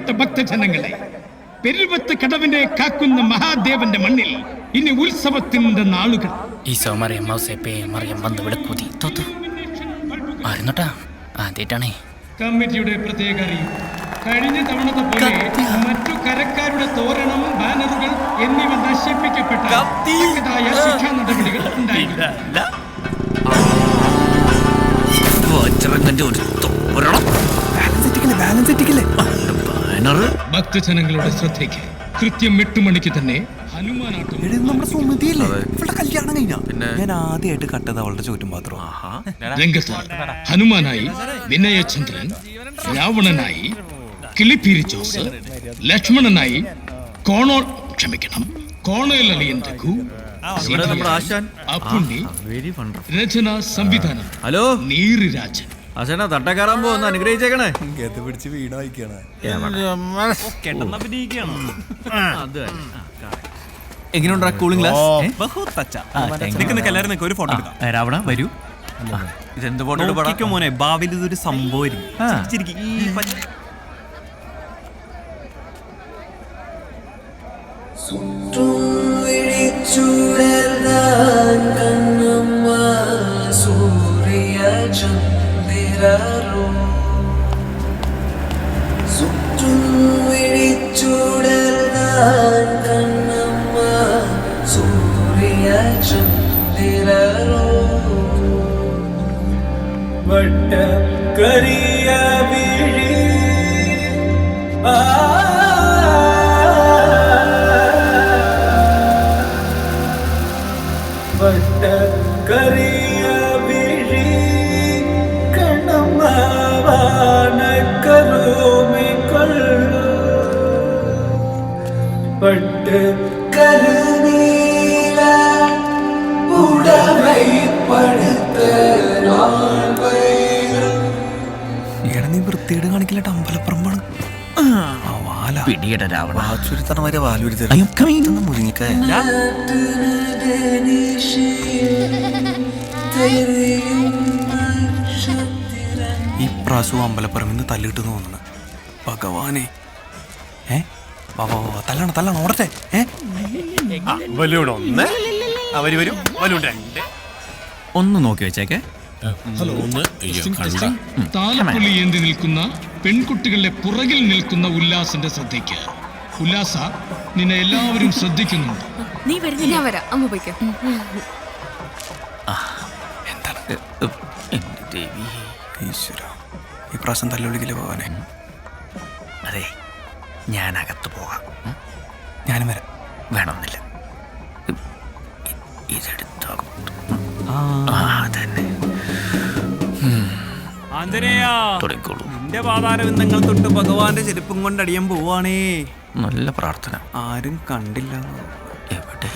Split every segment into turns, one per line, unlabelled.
പ്രിയപ്പെട്ട ഭക്തജനങ്ങളെ, പെരുവത്ത് കടവിനെ കാക്കുന്ന മഹാദേവന്റെ മണ്ണിൽ ഇനി ഉത്സവത്തിന്റെ നാളുകൾ.
ഈശോ മറിയം മൗസേപ്പേ മറിയം വന്ന് വിളക്കൂതി തോത്തു ആയിരുന്നോട്ടാ ആദ്യമായിട്ടാണേ.
കമ്മിറ്റിയുടെ പ്രത്യേക അറിയിപ്പ്. കഴിഞ്ഞ തവണത്തെ പോലെ മറ്റു കരക്കാരുടെ തോരണം, ബാനറുകൾ എന്നിവ നശിപ്പിക്കപ്പെട്ട ശിക്ഷാ നടപടികൾ ഉണ്ടായില്ല. ഭക്തജനങ്ങളുടെ ശ്രദ്ധയ്ക്ക് കൃത്യം 8 മണിക്ക് തന്നെ ഹനുമാനാട്ടം.
ഞാൻ ആദ്യമായിട്ട് കട്ടത് അവളുടെ ചോറ്റും പാത്രം.
രംഗത്ത് ഹനുമാനായി വിനയചന്ദ്രൻ, രാവണനായി കിളിപ്പീരി ജോസ്, ലക്ഷ്മണനായി കോണേൽ അലിയൻ രഘു, അപ്പുണ്ണി, രചന സംവിധാനം
ഹലോ
നീറിരാജൻ.
അച്ഛനാ തട്ടക്കാരാൻ പോകുന്ന അനുഗ്രഹിച്ചേക്കണേ.
പിടിച്ച് വീണ വായിക്കാണ്.
എങ്ങനെയുണ്ടാ കൂളിംഗ് ഗ്ലാസ്?
ഒരു ഫോട്ടോ എടുക്കാം.
രാവണ വരൂ. ഇതെന്ത് ഫോട്ടോ
മോനെ? ഭാവിയിൽ ഇതൊരു സംഭവം.
വട്ടക്കരിയ വിഴി വട്ടക്കരിയ വിഴി കണമാവാന കരോമി കൊള്ളു വട്ടക്കരുനീല ഉടമൈ പടുത്ത
നീ വൃത്തിയേട് കാണിക്കില്ലട്ട്. അമ്പലപ്പുറമ്പാണ്
പിടിയുടെ രാവണ
മുരിങ്ങിക്ക. ഈ പ്രാവശ്യവും അമ്പലപ്പുറമിന്ന് തല്ലിട്ട് തോന്നുന്നു. ഭഗവാനെ തല്ലണം ഓടട്ടെ.
അവര് വരും. ഒന്ന് നോക്കി വെച്ചേക്കെ.
താലപ്പൊലി ഏന്തി നിൽക്കുന്ന പെൺകുട്ടികളുടെ പുറകിൽ നിൽക്കുന്ന ഉല്ലാസിന്റെ ശ്രദ്ധയ്ക്ക്. ഉല്ലാസ, നിന്നെ എല്ലാവരും ശ്രദ്ധിക്കുന്നുണ്ട്.
നീ വരുന്നില്ല. ഞാൻ വരാം. അമ്മ പോയിക്കോ.
ഈശ്വര, ഈ പ്രാവശ്യം തല്ലുള്ളിക്കില്ല ഭഗവാനെ.
അതെ, ഞാൻ അകത്ത് പോകാം.
ഞാനും വരാം.
വേണമെന്നില്ല. ഇതെടുത്തോ. തന്നെ
നിന്റെ പാതാരവിന്ദങ്ങൾ തൊട്ട് ഭഗവാന്റെ ചെരുപ്പും കൊണ്ട് അടിയാൻ പോവാണേ.
നല്ല പ്രാർത്ഥന.
ആരും കണ്ടില്ല.
എവിടെ?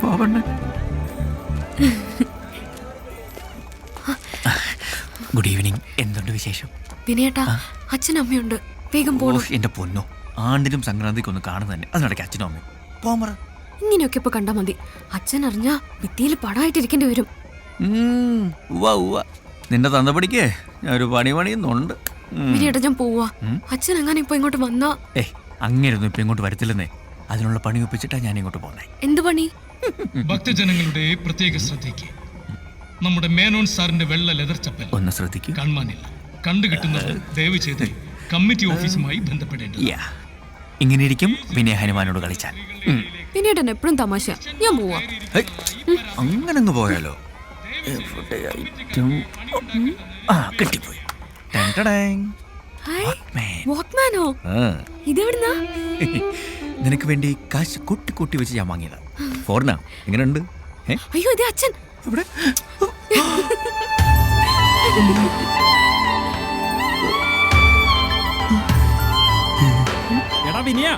പോവണ്ട. Good evening. എന്തുണ്ട് വിശേഷം?
വിനയേട്ടാ, അച്ഛനും അമ്മയുണ്ട്. വേഗം പോണോ?
എന്റെ പൊന്നോ, ആണ്ടിനും സംക്രാന്തിക്ക് ഒന്ന് കാണുന്ന തന്നെ. അതിനിടയ്ക്ക് അച്ഛനും അമ്മയും പോമറ.
ഇങ്ങനെയൊക്കെ ഇപ്പൊ കണ്ടാ മതി. അച്ഛൻ അറിഞ്ഞാ ഭിത്തിയിൽ പടമായിട്ടിരിക്കേണ്ടി വരും.
നിന്റെ തന്തപ്പടിക്കേ ഞാൻ ഒരു പണിയുന്നുണ്ട്.
വിനയേട്ടാ, ഞാൻ പോവാ. അച്ഛൻ അങ്ങനെ ഇപ്പൊ ഇങ്ങോട്ട് വന്നാ.
അങ്ങനെയൊന്നും ഇപ്പൊ ഇങ്ങോട്ട് വരത്തില്ലെന്നേ. അതിനുള്ള പണി ഒപ്പിച്ചിട്ടാ ഞാൻ ഇങ്ങോട്ട് പോന്നേ.
എന്ത് പണി?
ഭക്തജനങ്ങളുടെ പ്രത്യേക ശ്രദ്ധയ്ക്ക്. നമ്മുടെ മേനോൻ സാറിന്റെ വെള്ള ലെതർ ചപ്പൽ
ഒന്ന് ശ്രദ്ധിക്കൂ.
കാണാനില്ല. കണ്ടുകിട്ടുന്നത് ദയവ് ചെയ്ത് കമ്മിറ്റി ഓഫീസുമായി ബന്ധപ്പെടേണ്ടത്.
ഇങ്ങനെ ഇരിക്കും വിനയ ഹനുമാനോട് കളിച്ചാൽ.
വിനയേട്ടൻ എപ്പോഴും തമാശ. ഞാൻ പോവാ.
അങ്ങനങ്ങ് പോയാലോ? കിട്ടിപ്പോയി.
വാക്മാനോ? ഇതെവിടുന്നാ?
നിനക്ക് വേണ്ടി കാശ് കൂട്ടി കൂട്ടി വെച്ച് ഞാൻ വാങ്ങിയതാ. ഫോറിനാ. എങ്ങനെയുണ്ട്?
അയ്യോ, ഇതേ അച്ഛൻ.
ഇവിടെ
എടാ വിനയ,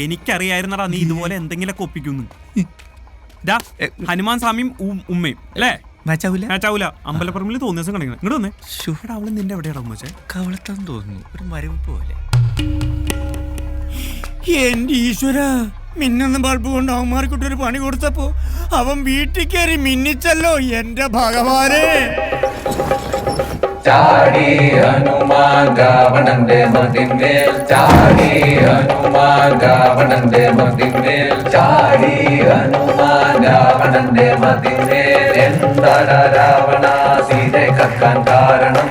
എനിക്കറിയായിരുന്നടാ നീ ഇതുപോലെ എന്തെങ്കിലൊക്കെ ഒപ്പിക്കുന്നു. ഹനുമാൻ സ്വാമിയും ഉമ്മയും അല്ലേ?
മാച്ചാവൂല
മാച്ചാവൂല. അമ്പലപ്പറമ്പിൽ തോന്നിയ ദിവസം കാണിക്കണം. ഇങ്ങോട്ട് വന്നേ. എടാ, അവള് നിന്റെ എവിടെയാടാ ഉമ്മച്ചേ?
കവളത്താൻ തോന്നുന്നു, ഒരു മരവ് പോലെ.
എന്റെ ഈശ്വര, മിന്നുന്ന ബൾബ് കൊണ്ട് അവന്മാർക്കിട്ട് ഒരു പണി കൊടുത്തപ്പോ അവൻ വീട്ടിൽ കയറി മിന്നിച്ചല്ലോ. എന്റെ ഭഗവാനെ,
ചാടി ഹനുമാൻ രാവണന്റെ മതിന്മേൽ, ചാടി ഹനുമാൻ രാവണന്റെ മതിന്മേൽ, ചാടി ഹനുമാൻ രാവണന്റെ മതിന്മേൽ. എന്താട രാവണ സീനെ കക്കാൻ കാരണം,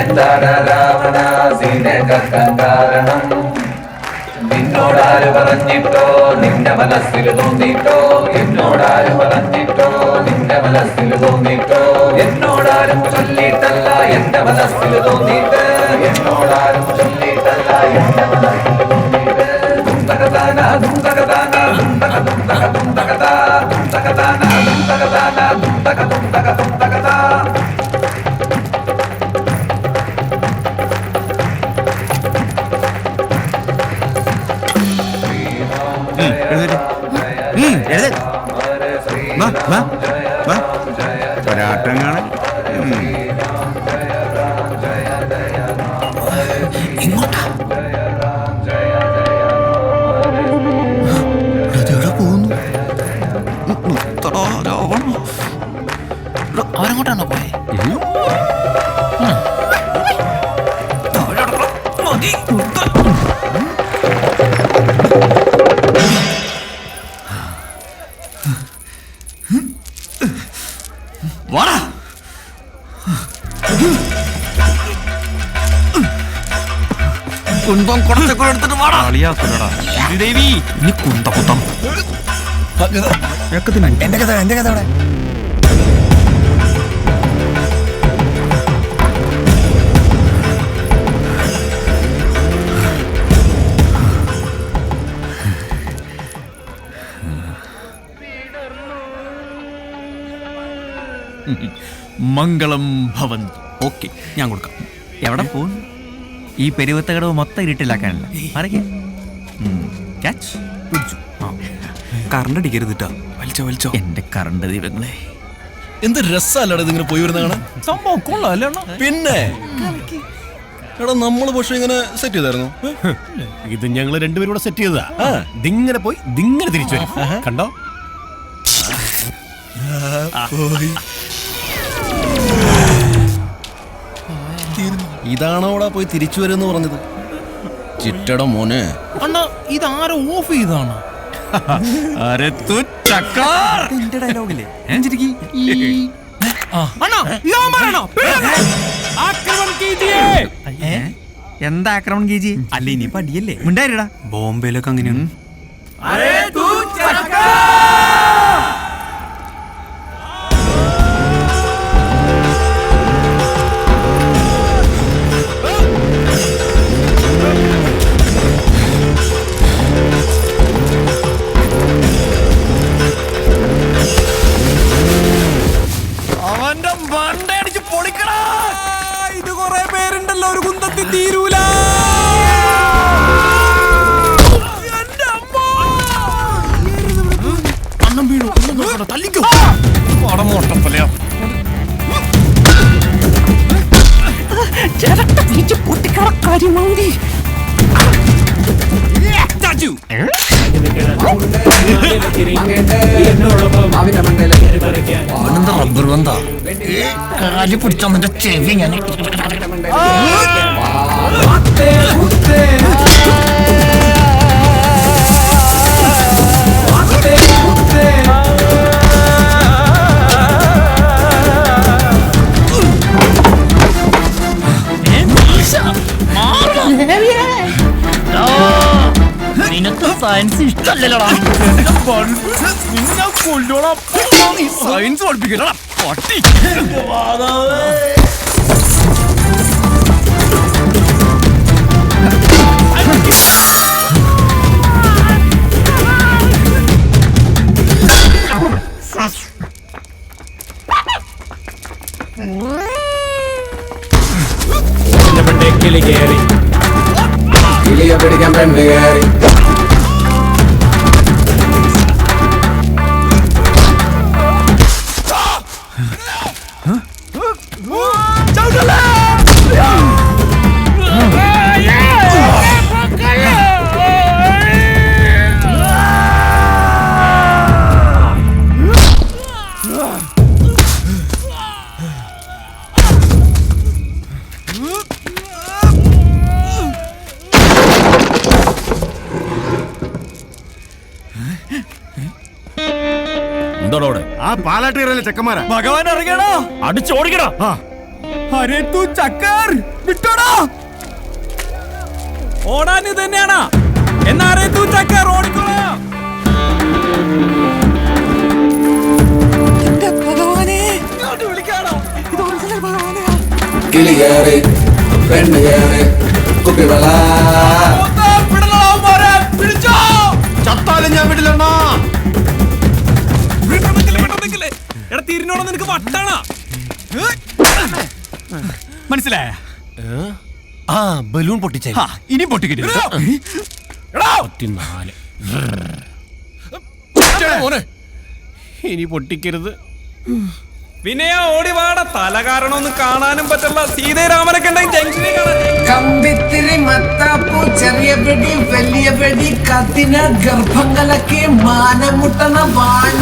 എന്താട രാവണ സീനെ കക്കാൻ കാരണം. നിന്നോടാര് പറഞ്ഞിട്ടോ നിന്റെ മനസ്സിൽ തോന്നിട്ടോ, എന്നോടാര് പറഞ്ഞിട്ടോ നിന്റെ മനസ്സിൽ തോന്നിട്ടോ, എന്നോടാരും ചൊല്ലിട്ടല്ല എന്റെ മനസ്സിൽ തോന്നിട്ട്, എന്നോടാരും ചൊല്ലിട്ടല്ല എന്റെ മനസ്സിൽ തോന്നിട്ട്. ദുംതകതാന ദുംതകതാന ദുംതക ദുംതക ദുംതകതാ, ദുംതകതാന ദുംതകതാന ദുംതക ദുംതക ദുംതകതാ.
ഒരാട്ടം കാണാൻ
അവരെങ്ങോട്ടാണോ പോയെ?
വാടാ. കുന്തം കുറച്ചൊക്കെ എടുത്തിട്ട് വാടാ.
ദേവി നീ കുന്തം
എന്റെ കഥ അവിടെ.
മംഗളം ഭവൻ. ഓക്കെ, ഞാൻ കൊടുക്കാം. എവിടെ പോകുന്നു? ഈ പെരുവത്ത കടവ് മൊത്തം ഇരുട്ടിലാക്കാനല്ല. ക്യാച്ച് പിടിച്ചു.
കറണ്ട് അടിക്കരുതിട്ടാ. വലിച്ചോ വലിച്ചോ.
എന്റെ കറണ്ട് ദൈവങ്ങളെ,
എന്ത് രസമല്ലടാ ഇതിങ്ങനെ പോയി വരുന്ന കാണാൻ.
സംഭവം കൊള്ളാല്ലേ?
പിന്നെ എടാ, നമ്മള് പക്ഷെ ഇങ്ങനെ സെറ്റ് ചെയ്തായിരുന്നു.
ഇത് ഞങ്ങൾ രണ്ടുപേരും കൂടെ സെറ്റ് ചെയ്തതാ. ദിങ്ങനെ പോയി ദിങ്ങനെ തിരിച്ചു വരും. കണ്ടോ?
ഇതാണോ അവിടെ പോയി തിരിച്ചു വരുമെന്ന് പറഞ്ഞത്? ചിറ്റട മോനെ,
അണ്ണാ ഇതാരോ ഓഫ് ചെയ്താണ്.
എന്റെ ഡയലോഗില്ലേ? എന്താ ആക്രമണം കീജി? അല്ല ഇനി പടിയല്ലേ ഉണ്ടായിരടാ.
ബോംബെയിലൊക്കെ അങ്ങനെയാണ്.
അവന്റെ മണ്ടയടിച്ച് പൊളിക്കടാ. ഇത് കുറെ പേരുണ്ടല്ലോ, ഒരു കുന്തത്തിൽ തീരൂല.
അണ്ണം വീണു. തല്ലിക്കോ. പടമോട്ടം പോലെയാ.
റബ്ബർ ബന്ധാ കാലി പിടിച്ചോ നിന്റെ ചെവി ഞാൻ. നിനക്ക് സയൻസ് ഇഷ്ടല്ലല്ലോടാ.
സയൻസ് പഠിപ്പിക്കലടാ പട്ടി.
കിളിയെ പിടിക്കാൻ പെണ്ണ് കയറി.
പാലാട്ടിയറല്ലേ ചെക്കന്മാരാ.
ഭഗവാൻ ഇറങ്ങണോ?
അടിച്ചോടിക്കടാ.
അരേ തൂ ചക്കർ വിട്ടോടാ.
ഓടാൻ ഇത് തന്നെയാണോ? എന്നാരേ തൂ ചക്കർ ഓടിക്കോളാം.
ഭഗവാനെ ഇങ്ങോട്ട് വിളിക്കാണോ? ഇത് ഒറിജിനൽ ഭഗവാനെയാ.
കിളിയേറി പെണ്ണുകേറി കുപ്പിവള
പിടിച്ചോ.
ചത്താലും ഞാൻ വിടില്ലെന്നാ.
എടാ തിരിഞ്ഞോളം നിനക്ക് വട്ടാണോ?
മനസ്സിലായ?
ആ ബലൂൺ പൊട്ടിച്ചേ.
ഇനി പൊട്ടിക്കരുത്.
ഇനി പൊട്ടിക്കരുത്.
വിനയ ഓടി വാട. തല കാരണമൊന്നും കാണാനും പറ്റില്ല. സീതരാമനൊക്കെ ഉണ്ടെങ്കിൽ ജംഗ്ഷനിൽ കാണാൻ.
കമ്പിത്തിരി മത്താപ്പൂ ചെറിയ വെടി വലിയ വെടി കത്തിന ഗർഭങ്ങളൊക്കെ മാനമുട്ടണ വാണ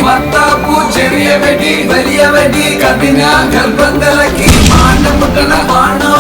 മത്താപ്പൂ ചെറിയ വെടി വലിയ വെടി കഠിന ഗർഭങ്ങളൊക്കെ മാനമുട്ടണ വാണോ